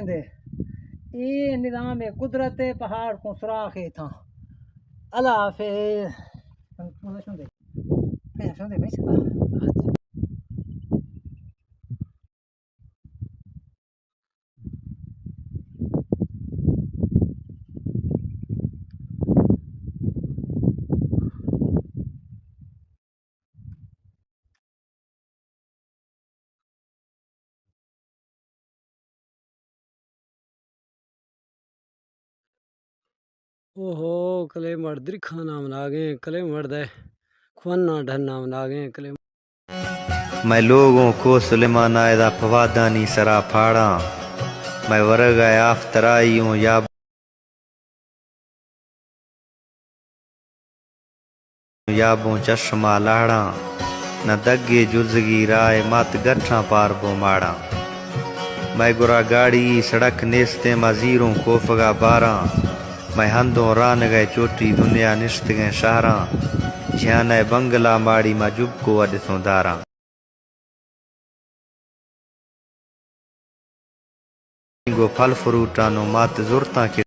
दे ये निज़ाम है कुदरत पहाड़ को सुराख है था अल्लाह हाफिज़ सुन दे भाई ओहो कले मर्दरी खाना मनागे कले मर्द है खुआना ढन्ना मनागे कले मैं लोगों को सुलेमान आयदा फवादानी सरा फाड़ा मैं वर्ग आफ्तराइयों याबों चश्मा लाड़ा न दगे जुजगी राय मत गठा पार बो माड़ा मैं गुरा गाड़ी सड़क नेस्ते मजीरों कोफगा बारा मैं हंदों रान गए चोटी दुनिया निश्त गए शहरा झ्यान बंगला माड़ी मां जुब को अॾिसों दारा गो फल फ्रूटानो मात ज़ुरता के